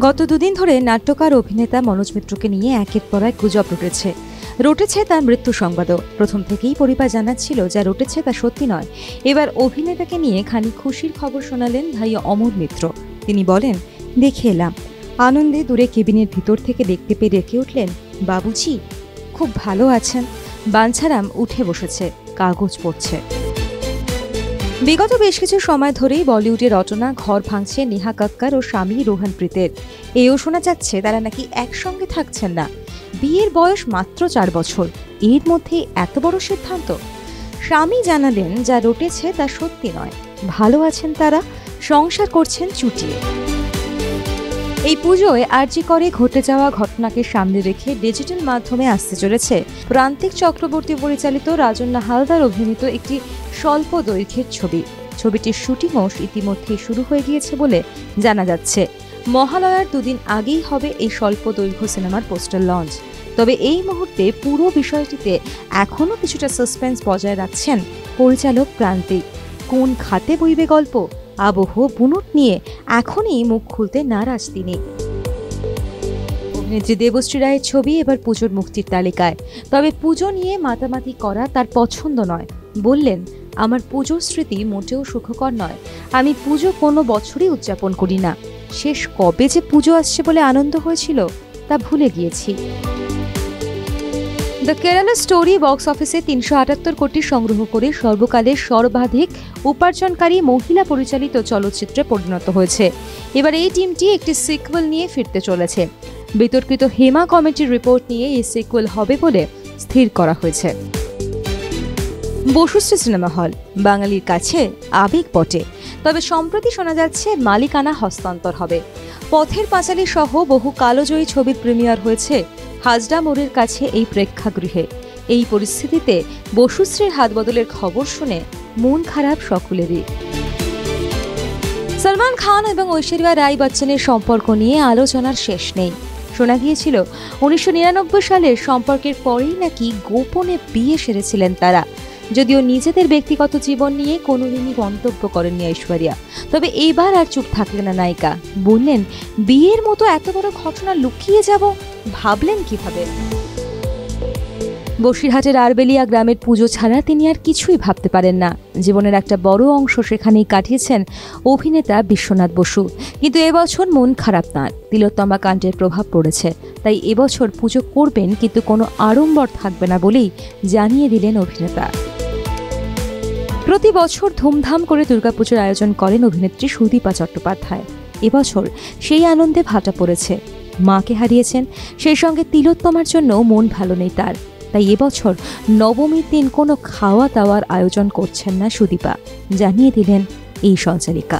গত দুদিন ধরে নাট্যকার অভিনেতা মনোজ মিত্রকে নিয়ে একের পর এক গুজব রটেছে তার মৃত্যু সংবাদও। প্রথম থেকেই পরিবার জানাচ্ছিল যা রটেছে তা সত্যি নয়। এবার অভিনেতাকে নিয়ে খানিক খুশির খবর শোনালেন ভাই অমর মিত্র। তিনি বলেন, দেখে এলাম, আনন্দে দূরে কেবিনের ভিতর থেকে দেখতে পেয়ে ডেকে উঠলেন, বাবুজি খুব ভালো আছেন। বাঞ্ছারাম উঠে বসেছে, কাগজ পড়ছে। বিগত বেশ কিছু সময় ধরেই বলিউডের রটনা ঘর ভাঙছে নেহা কক্কর ও স্বামী রোহনপ্রীতের। এও শোনা যাচ্ছে তারা নাকি একসঙ্গে থাকছেন না। বিয়ের বয়স মাত্র 4 বছর, এর মধ্যে এত বড় সিদ্ধান্ত। স্বামী জানালেন, যা রটেছে তা সত্যি নয়, ভালো আছেন তারা, সংসার করছেন চুটিয়ে। এই পুজোয় আরজি করে ঘটে যাওয়া ঘটনাকে সামনে রেখে ডিজিটাল মাধ্যমে আসতে চলেছে প্রান্তিক চক্রবর্তী পরিচালিত রাজন্না হালদার অভিনীত একটি স্বল্প দৈর্ঘ্যের ছবি। ছবিটির শুটিংও ইতিমধ্যেই শুরু হয়ে গিয়েছে বলে জানা যাচ্ছে। মহালয়ার দুদিন আগেই হবে এই স্বল্প দৈর্ঘ্য সিনেমার পোস্টার লঞ্চ। তবে এই মুহূর্তে পুরো বিষয়টিতে এখনও কিছুটা সাসপেন্স বজায় রাখছেন পরিচালক প্রান্তিক। কোন খাতে বইবে গল্প, আবহ বুনট নিয়ে এখনই মুখ খুলতে নারাজ তিনি। অভিনেত্রী দেবশ্রী রায়ের ছবি এবার পুজোর মুক্তির তালিকায়। তবে পুজো নিয়ে মাতামাতি করা তার পছন্দ নয়। বললেন, আমার পুজোর স্মৃতি মোটেও সুখকর নয়। আমি পুজো কোনো বছরই উদযাপন করি না। শেষ কবে যে পুজো আসছে বলে আনন্দ হয়েছিল তা ভুলে গিয়েছি। দ্য কেরালা স্টোরি বক্স অফিসে 378 কোটি সংগ্রহ করে সর্বকালের সর্বাধিক উপার্জনকারী মহিলা পরিচালিত চলচ্চিত্রে পরিণত হয়েছে। এবার এই টিমটি একটি সিকুয়েল নিয়ে ফিরতে চলেছে। বিতর্কিত হেমা কমিটির রিপোর্ট নিয়ে এই সিকুয়েল হবে বলে স্থির করা হয়েছে। বসুশ্রী সিনেমা হল বাঙালির কাছে আবেগ বটে, তবে সম্প্রতি শোনা যাচ্ছে মালিকানা হস্তান্তর হবে। পথের পাঁচালী সহ বহু কালোজয়ী ছবির প্রিমিয়ার হয়েছে হাজরা মোড়ের কাছে এই প্রেক্ষাগৃহে। এই পরিস্থিতিতে বসুশ্রীর হাত বদলের খবর শুনে মন খারাপ সকলেরই। সলমান খান এবং ঐশ্বরিয়া রাই বচ্চনের সম্পর্ক নিয়ে আলোচনার শেষ নেই। শোনা গিয়েছিল 1999 সালের সম্পর্কের পরেই নাকি গোপনে বিয়ে সেরেছিলেন তারা। যদিও নিজেদের ব্যক্তিগত জীবন নিয়ে কোনোদিনই মন্তব্য করেননি ঐশ্বরিয়া। তবে এবার আর চুপ থাকলেন না নায়িকা। বললেন, বিয়ের মতো এত বড় ঘটনা লুকিয়ে যাব ভাবলেন কিভাবে? বসিরহাটের আরবেলিয়া গ্রামের পুজো ছাড়া তিনি আর কিছুই ভাবতে পারেন না। জীবনের একটা বড় অংশ সেখানেই কাটিয়েছেন অভিনেতা বিশ্বনাথ বসু। কিন্তু এবছর মন খারাপ তাঁর। তিলোত্তমা কাণ্ডের প্রভাব পড়েছে, তাই এবছর পুজো করবেন, কিন্তু কোনো আড়ম্বর থাকবে না বলেই জানিয়ে দিলেন অভিনেতা। প্রতি বছর ধুমধাম করে দুর্গাপুজোর আয়োজন করেন অভিনেত্রী সুদীপা চট্টোপাধ্যায়। এবছর সেই আনন্দে ভাটা পড়েছে। মাকে হারিয়েছেন, সেই সঙ্গে তিলোত্তমার জন্য মন ভালো নেই তার। তাই এবছর নবমীর দিন কোনো খাওয়া দাওয়ার আয়োজন করছেন না সুদীপা, জানিয়ে দিলেন এই সঞ্চালিকা।